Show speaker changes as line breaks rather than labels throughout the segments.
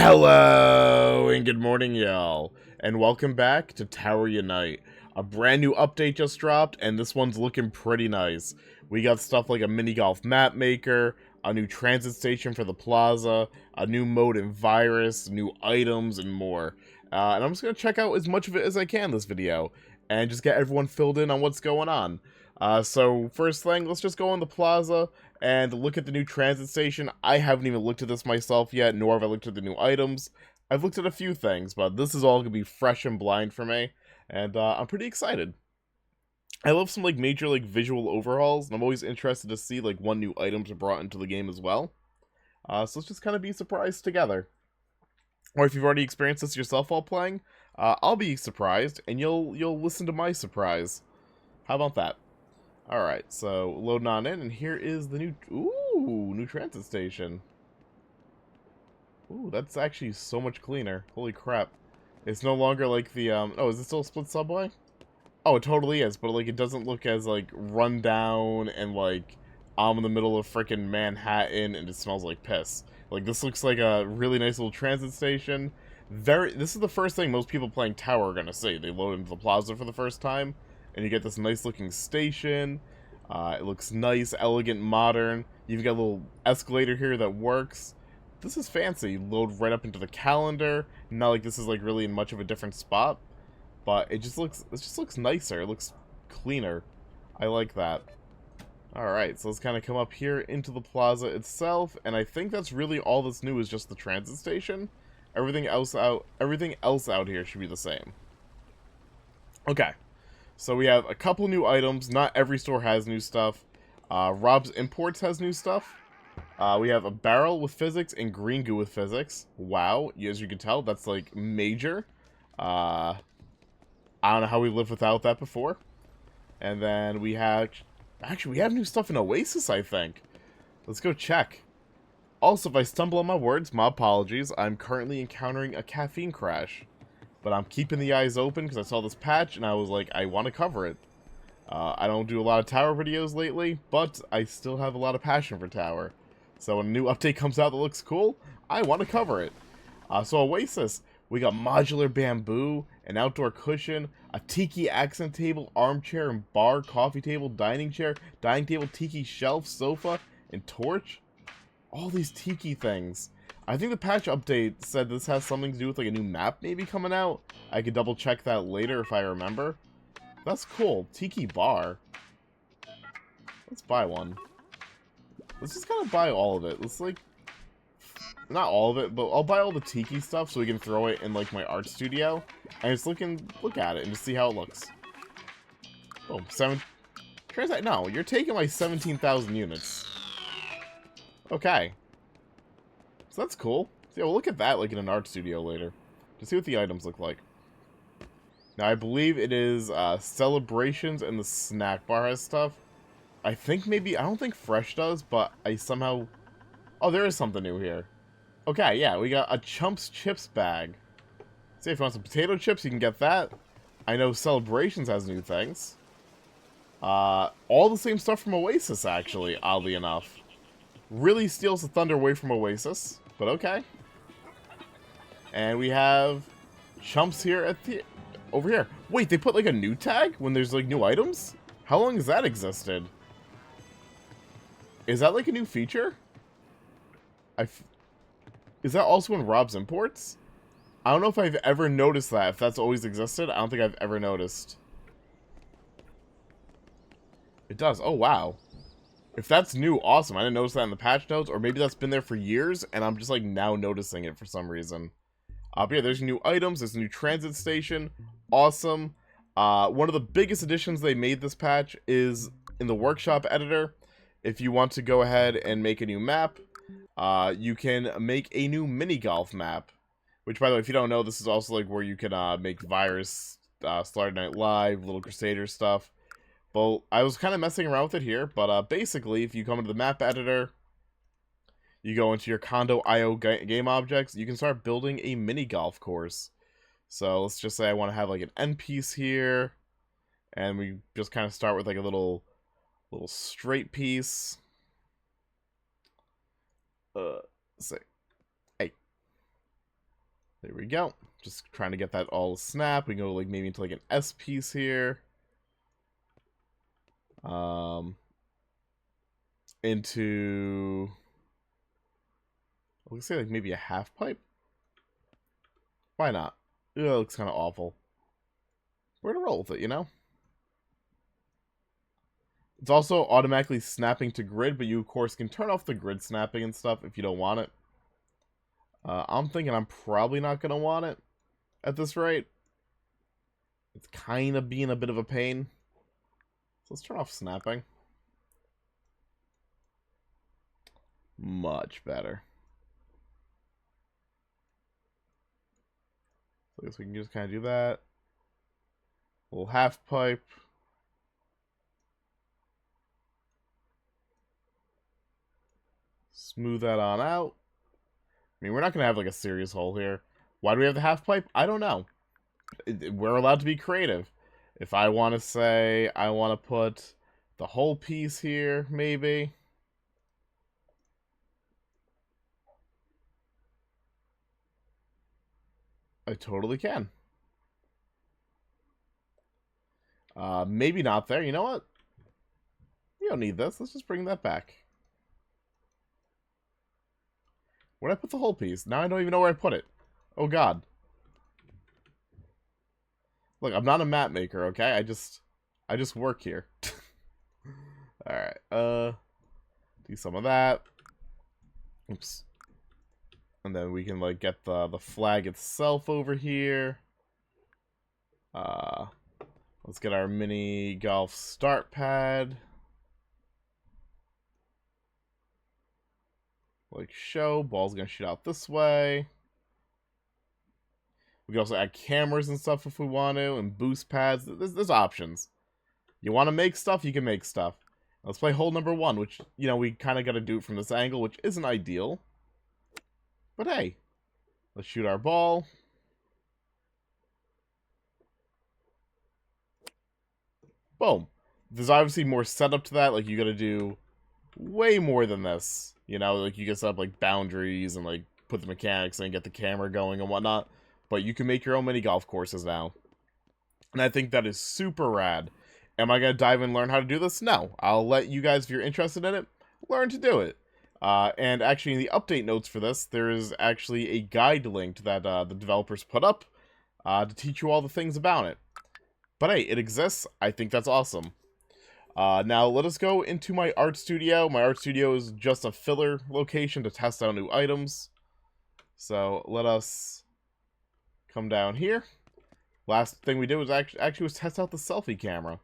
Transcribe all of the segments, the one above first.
Hello and good morning, y'all, and welcome back to Tower Unite. A brand new update just dropped, and this one's looking pretty nice. We got stuff like a mini golf map maker, a new transit station for the Plaza, a new mode in Virus, new items, and more. And I'm just gonna check out as much of it as I can this video, and just get everyone filled in on what's going on. So first thing, let's just go on the Plaza and look at the new transit station. I haven't even looked at this myself yet, nor have I looked at the new items. I've looked at a few things, but this is all going to be fresh and blind for me, and I'm pretty excited. I love some major visual overhauls, and I'm always interested to see what new items are brought into the game as well. So let's just kind of be surprised together. Or if you've already experienced this yourself while playing, I'll be surprised, and you'll listen to my surprise. How about that? Alright, so loading on in, and here is the new transit station. Ooh, that's actually so much cleaner. Holy crap. It's no longer like the, oh, is it still a split subway? Oh, it totally is, but, it doesn't look as, run down and, I'm in the middle of frickin' Manhattan and it smells like piss. This looks like a really nice little transit station. This is the first thing most people playing Tower are gonna see. They load into the Plaza for the first time, and you get this nice looking station. It looks nice, elegant, modern. You've got a little escalator here that works. This is fancy. You load right up into the calendar. Not like this is really in much of a different spot, but it just looks nicer. It looks cleaner. I like that. Alright, so let's kind of come up here into the Plaza itself, and I think that's really all that's new is just the transit station. Everything else out here should be the same. Okay. So we have a couple new items. Not every store has new stuff. Rob's Imports has new stuff. We have a barrel with physics and green goo with physics. Wow, as you can tell, that's major. I don't know how we lived without that before. And then we have... Actually, we have new stuff in Oasis, I think. Let's go check. Also, if I stumble on my words, my apologies. I'm currently encountering a caffeine crash. But I'm keeping the eyes open because I saw this patch and I was like, I want to cover it. I don't do a lot of Tower videos lately, but I still have a lot of passion for Tower. So when a new update comes out that looks cool, I want to cover it. So Oasis, we got modular bamboo, an outdoor cushion, a Tiki accent table, armchair and bar, coffee table, dining chair, dining table, Tiki shelf, sofa, and torch. All these Tiki things. I think the patch update said this has something to do with a new map maybe coming out. I could double check that later if I remember. That's cool. Tiki bar. Let's buy one. Let's just kind of buy all of it. Let's not all of it, but I'll buy all the Tiki stuff so we can throw it in my art studio and just look at it and just see how it looks. Oh, no, you're taking my 17,000 units. Okay. So that's cool. So yeah, we'll look at that in an art studio later to see what the items look like. Now I believe it is Celebrations and the snack bar has stuff. I think maybe, I don't think Fresh does, but I somehow... Oh, there is something new here. Okay, yeah, we got a Chumps Chips bag. See, if you want some potato chips, you can get that. I know Celebrations has new things. All the same stuff from Oasis, actually, oddly enough. Really steals the thunder away from Oasis, but okay. And we have Chumps here at the... Over here. Wait, they put a new tag when there's new items? How long has that existed? Is that a new feature? Is that also in Rob's Imports? I don't know if I've ever noticed that. If that's always existed, I don't think I've ever noticed. It does. Oh, wow. If that's new, awesome. I didn't notice that in the patch notes, or maybe that's been there for years, and I'm just now noticing it for some reason. But yeah, there's new items. There's a new transit station. Awesome. One of the biggest additions they made this patch is in the workshop editor. If you want to go ahead and make a new map, you can make a new mini golf map. Which, by the way, if you don't know, this is also where you can make Virus, Saturday Night Live, Little Crusader stuff. But I was kind of messing around with it here, but basically, if you come into the map editor, you go into your Condo IO game objects, you can start building a mini golf course. So let's just say I want to have an end piece here, and we just kind of start with a little straight piece. Say, hey, Here we go. Just trying to get that all snap. We can go like maybe into like an S piece here. Into, let's say like maybe a half pipe. Why not? It looks kind of awful. We're gonna roll with it, you know? It's also automatically snapping to grid, but you of course can turn off the grid snapping and stuff if you don't want it. I'm thinking I'm probably not gonna want it at this rate. It's kind of being a bit of a pain. So let's turn off snapping. Much better. So I guess we can just kind of do that. A little half pipe. Smooth that on out. I mean, we're not going to have like a serious hole here. Why do we have the half pipe? I don't know. We're allowed to be creative. If I want to say I want to put the whole piece here, maybe. I totally can. Maybe not there. You know what? We don't need this. Let's just bring that back. Where'd I put the whole piece? Now I don't even know where I put it. Oh, God. Look, I'm not a map maker, okay? I just work here. Alright, do some of that. Oops. And then we can, like, get the flag itself over here. Let's get our mini golf start pad. Like, show. Ball's gonna shoot out this way. We can also add cameras and stuff if we want to, and boost pads. There's options. You want to make stuff, you can make stuff. Let's play hole number 1, which, you know, we kind of got to do it from this angle, which isn't ideal. But hey, let's shoot our ball. Boom. There's obviously more setup to that. Like, you got to do way more than this. You know, like, you can set up, like, boundaries and, like, put the mechanics and get the camera going and whatnot. But you can make your own mini golf courses now. And I think that is super rad. Am I going to dive in and learn how to do this? No. I'll let you guys, if you're interested in it, learn to do it. And actually, in the update notes for this, there is actually a guide linked that the developers put up to teach you all the things about it. But hey, it exists. I think that's awesome. Now, let us go into my art studio. My art studio is just a filler location to test out new items. So, let us come down here. Last thing we did was actually was test out the selfie camera.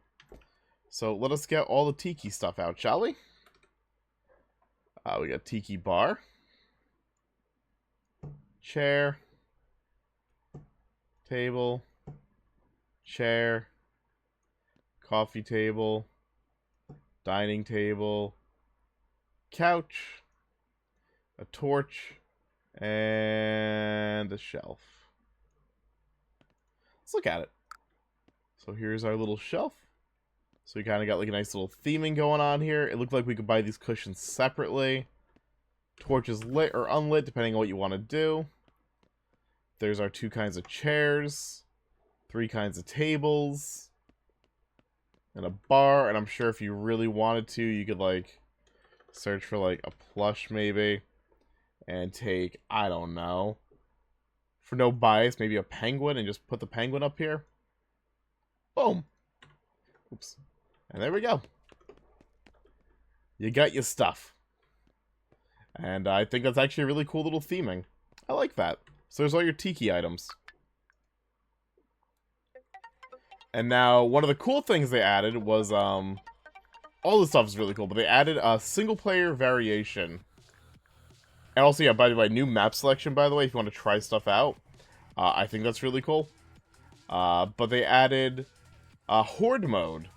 So let us get all the Tiki stuff out, shall we? We got Tiki bar, chair, table, chair, coffee table, dining table, couch, a torch, and a shelf. Let's look at it. So here's our little shelf. So we kind of got like a nice little theming going on here. It looked like we could buy these cushions separately. Torch is lit or unlit, depending on what you want to do. There's our 2 kinds of chairs, 3 kinds of tables, and a bar. And I'm sure if you really wanted to, you could like search for like a plush maybe and take, I don't know, for no bias, maybe a penguin and just put the penguin up here. Boom. Oops. And there we go. You got your stuff. And I think that's actually a really cool little theming. I like that. So there's all your Tiki items. And now, one of the cool things they added was, all this stuff is really cool, but they added a single-player variation. And also, yeah, by the way, new map selection, by the way, if you want to try stuff out. I think that's really cool. But they added Horde Mode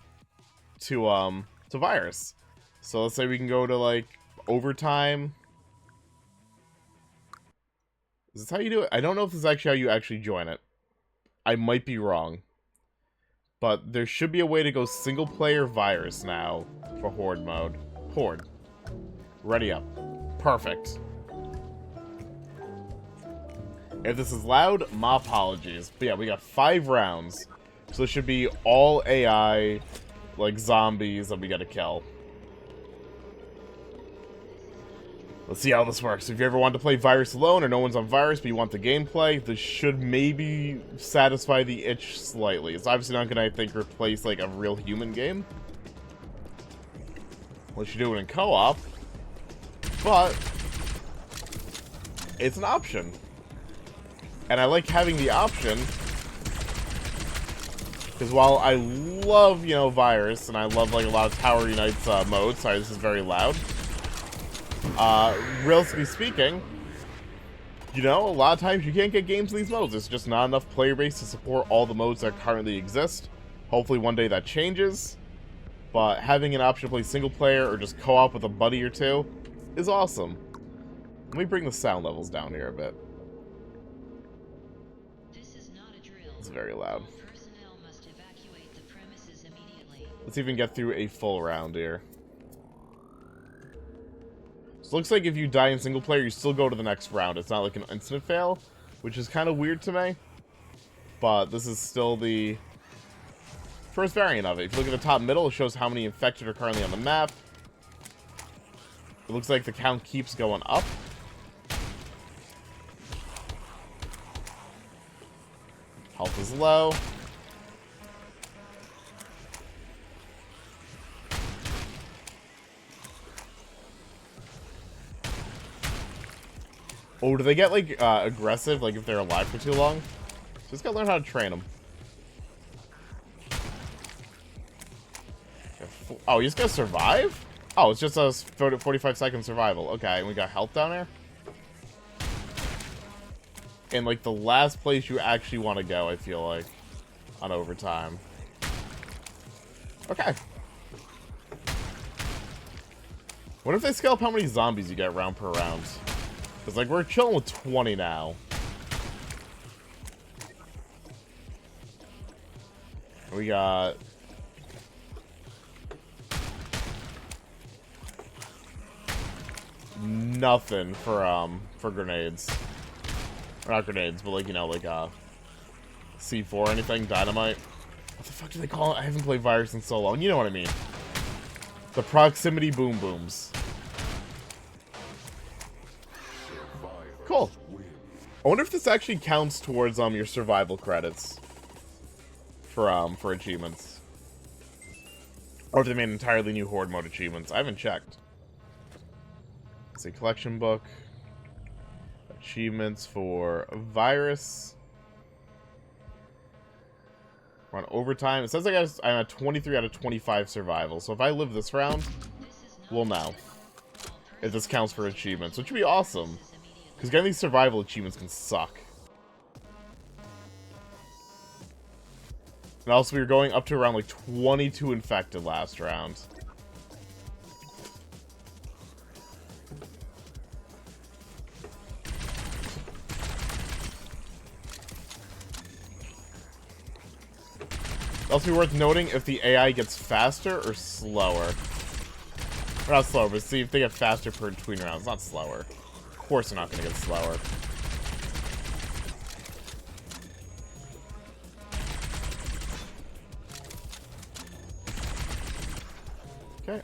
to Virus. So let's say we can go to, like, overtime. Is this how you do it? I don't know if this is actually how you actually join it. I might be wrong. But there should be a way to go single-player Virus now for Horde Mode. Horde. Ready up. Perfect. If this is loud, my apologies. But yeah, we got 5 rounds. So it should be all AI, like, zombies that we gotta kill. Let's see how this works. If you ever want to play Virus alone, or no one's on Virus, but you want the gameplay, this should maybe satisfy the itch slightly. It's obviously not gonna, I think, replace, like, a real human game. Unless you do it in co-op. But it's an option. And I like having the option, because while I love, you know, Virus, and I love, like, a lot of Tower Unites modes, sorry, this is very loud, realistically speaking, you know, a lot of times you can't get games in these modes. There's just not enough player base to support all the modes that currently exist. Hopefully one day that changes, but having an option to play single player or just co-op with a buddy or two is awesome. Let me bring the sound levels down here a bit. It's very loud. Let's even get through a full round here. So it looks like if you die in single player, you still go to the next round. It's not like an instant fail, which is kind of weird to me. But this is still the first variant of it. If you look at the top middle, it shows how many infected are currently on the map. It looks like the count keeps going up. Health is low. Oh, do they get, like, aggressive, like, if they're alive for too long? Just gotta learn how to train them. Oh, you just gotta survive? Oh, it's just a 45-second survival. Okay, and we got health down there? And, like, the last place you actually want to go, I feel like, on overtime. Okay. What if they scale up how many zombies you get round per round? Because, like, we're chilling with 20 now. We got... nothing for grenades. Or not grenades, but, like, you know, like, C4 or anything, dynamite. What the fuck do they call it? I haven't played Virus in so long. You know what I mean. The proximity boom booms. Cool. I wonder if this actually counts towards, your survival credits. For achievements. Or if they made entirely new Horde Mode achievements. I haven't checked. Let's see, collection book. Achievements for Virus. We're on overtime. It says I'm at 23 out of 25 survival. So if I live this round, we'll know if this counts for achievements, which would be awesome. Because getting these survival achievements can suck. And also we were going up to around like 22 infected last round. Also be worth noting if the AI gets faster or slower. Or not slower, but see if they get faster per between rounds, not slower. Of course they're not going to get slower. Okay.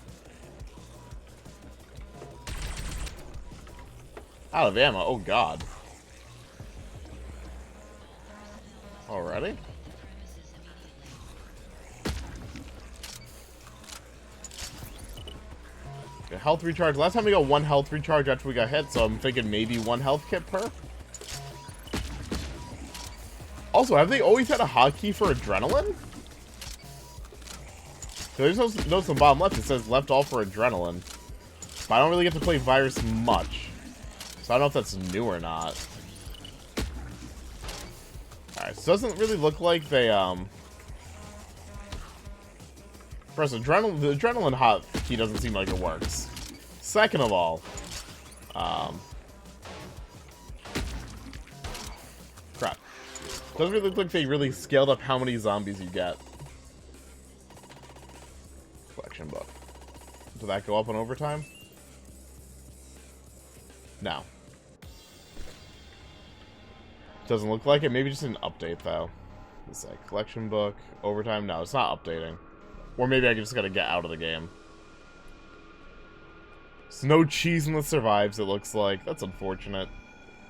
Out of ammo, oh god. Already? Okay, health recharge. Last time we got 1 health recharge after we got hit, so I'm thinking maybe 1 health kit per. Also, have they always had a hotkey for adrenaline? There's no notes on the bottom left. It says left all for adrenaline. But I don't really get to play Virus much. So I don't know if that's new or not. Alright, so it doesn't really look like they, First, the adrenaline hotkey doesn't seem like it works. Second of all, crap. Doesn't really look like they really scaled up how many zombies you get. Collection book. Did that go up on overtime? No. Doesn't look like it. Maybe just an update, though. It's like collection book, overtime. No, it's not updating. Or maybe I just gotta get out of the game. So no cheese in the survives, it looks like. That's unfortunate.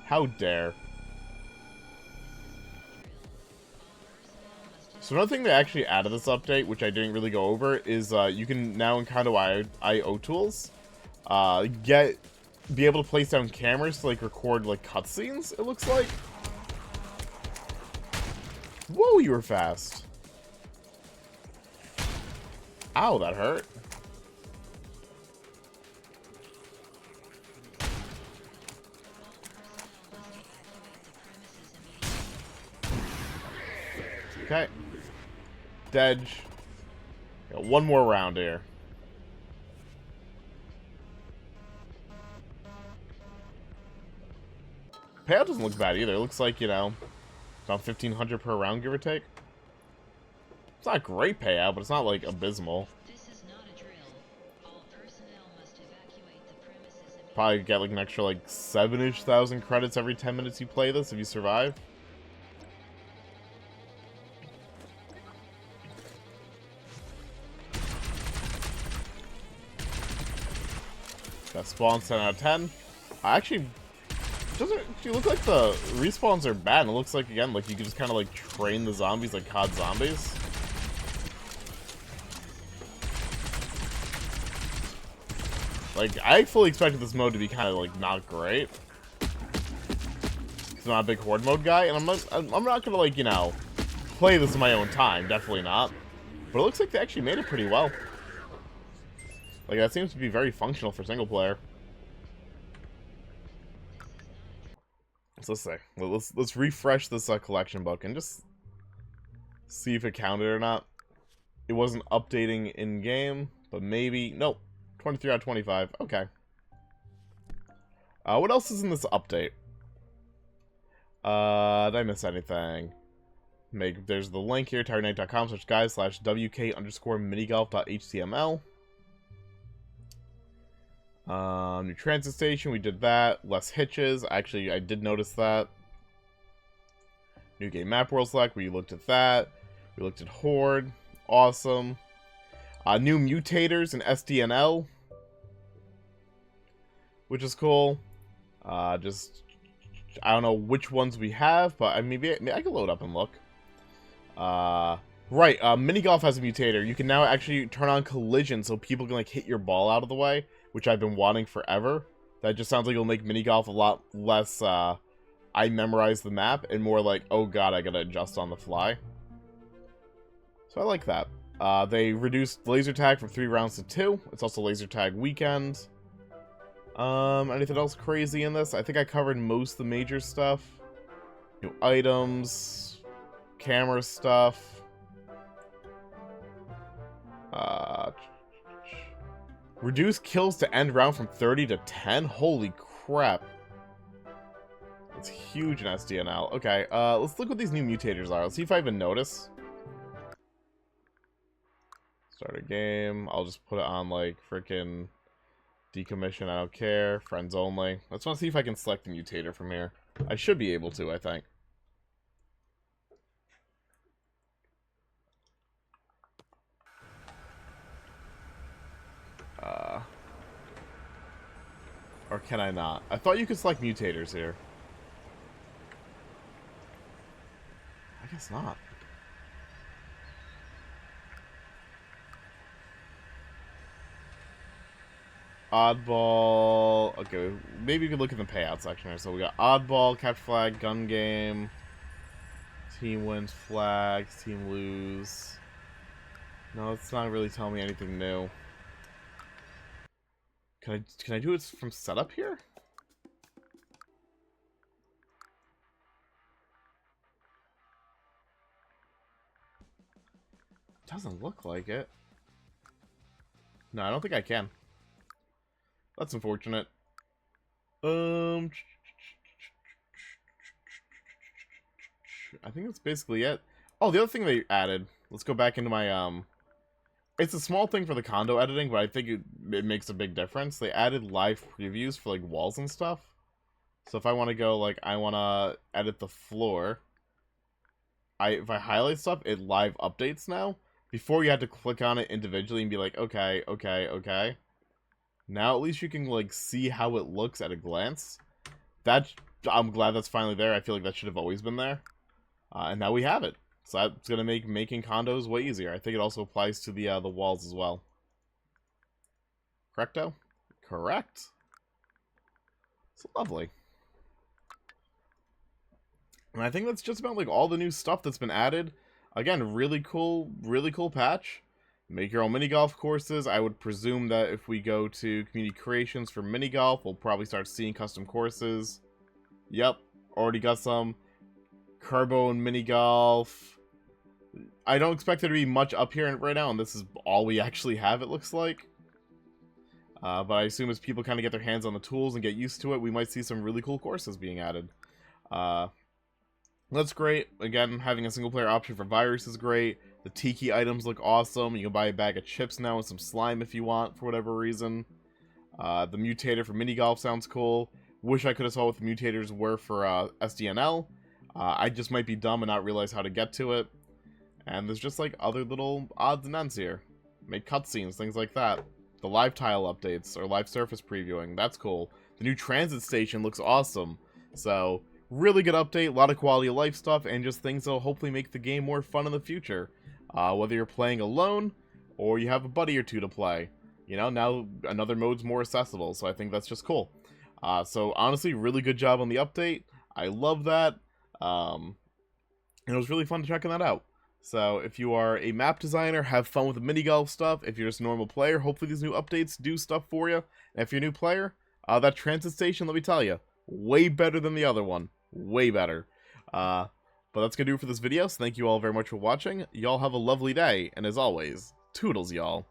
How dare. So another thing they actually added this update, which I didn't really go over, is you can now in Condo IO tools be able to place down cameras to like record like cutscenes, it looks like. Whoa, you were fast. Ow, that hurt. Okay. Dedge. Got one more round here. Payout doesn't look bad either. It looks like, you know, about 1,500 per round, give or take. It's not a great payout, but it's not, like, abysmal.
This is not a drill. All personnel must evacuate the premises immediately.
Probably get, like, an extra, like, 7-ish thousand credits every 10 minutes you play this if you survive. That spawn 10 out of 10. Actually, doesn't actually look like the respawns are bad. It looks like, again, like you can just kind of like train the zombies like COD zombies. Like, I fully expected this mode to be kind of like not great. Because I'm not a big Horde Mode guy, and I'm not gonna like, you know, play this in my own time. Definitely not. But it looks like they actually made it pretty well. Like, that seems to be very functional for single player. So let's see. Let's refresh this collection book and just see if it counted or not. It wasn't updating in game, but maybe. Nope. 23 out of 25. Okay. What else is in this update? Did I miss anything? There's the link here, tirednight.com/guys/wk_minigolf.html. New transit station, we did that. Less hitches. Actually, I did notice that. New game map world select, we looked at that. We looked at Horde. Awesome. New mutators in SDNL, which is cool. Just, I don't know which ones we have, but maybe I can load up and look. Right, Minigolf has a mutator. You can now actually turn on collision so people can like hit your ball out of the way, which I've been wanting forever. That just sounds like it'll make Minigolf a lot less, I memorize the map, and more like, oh god, I gotta adjust on the fly. So I like that. They reduced laser tag from 3 rounds to 2. It's also laser tag weekend. Anything else crazy in this? I think I covered most of the major stuff. New items, camera stuff. Reduce kills to end round from 30 to 10? Holy crap. It's huge in SDNL. Okay, let's look what these new mutators are. Let's see if I even notice. Start a game. I'll just put it on, like, frickin' decommission. I don't care. Friends only. Let's want to see if I can select the mutator from here. I should be able to, I think. Or can I not? I thought you could select mutators here. I guess not. Oddball. Okay, maybe we could look in the payout section here. So we got oddball, capture flag, gun game, team wins flags, team lose. No, it's not really telling me anything new. Can I do it from setup here? Doesn't look like it. No, I don't think I can. That's unfortunate. I think that's basically it. Oh, the other thing they added. Let's go back into my it's a small thing for the condo editing, but I think it makes a big difference. They added live previews for like walls and stuff. So if I want to go, like, I want to edit the floor, if I highlight stuff, it live updates now. Before, you had to click on it individually and be like, okay, okay, okay. Now at least you can, like, see how it looks at a glance. I'm glad that's finally there. I feel like that should have always been there. And now we have it. So that's going to make making condos way easier. I think it also applies to the walls as well. Correcto? Correct. It's lovely. And I think that's just about, like, all the new stuff that's been added. Again, really cool patch. Make your own mini golf courses. I would presume that if we go to community creations for mini golf, we'll probably start seeing custom courses. Yep, already got some. Carbo and mini golf. I don't expect there to be much up here right now, and this is all we actually have, it looks like. But I assume as people kind of get their hands on the tools and get used to it, we might see some really cool courses being added. That's great. Again, having a single player option for virus is great. The Tiki items look awesome. You can buy a bag of chips now and some slime if you want, for whatever reason. The mutator for mini golf sounds cool. Wish I could have saw what the mutators were for SDNL. I just might be dumb and not realize how to get to it. And there's just, like, other little odds and ends here. Make cutscenes, things like that. The live tile updates, or live surface previewing, that's cool. The new transit station looks awesome. So, really good update, a lot of quality of life stuff, and just things that'll hopefully make the game more fun in the future. Whether you're playing alone, or you have a buddy or two to play. You know, now another mode's more accessible, so I think that's just cool. So, honestly, really good job on the update. I love that. And it was really fun checking that out. So, if you are a map designer, have fun with the mini golf stuff. If you're just a normal player, hopefully these new updates do stuff for you. And if you're a new player, that transit station, let me tell you, way better than the other one. Way better. But that's going to do it for this video, so thank you all very much for watching. Y'all have a lovely day, and as always, toodles, y'all.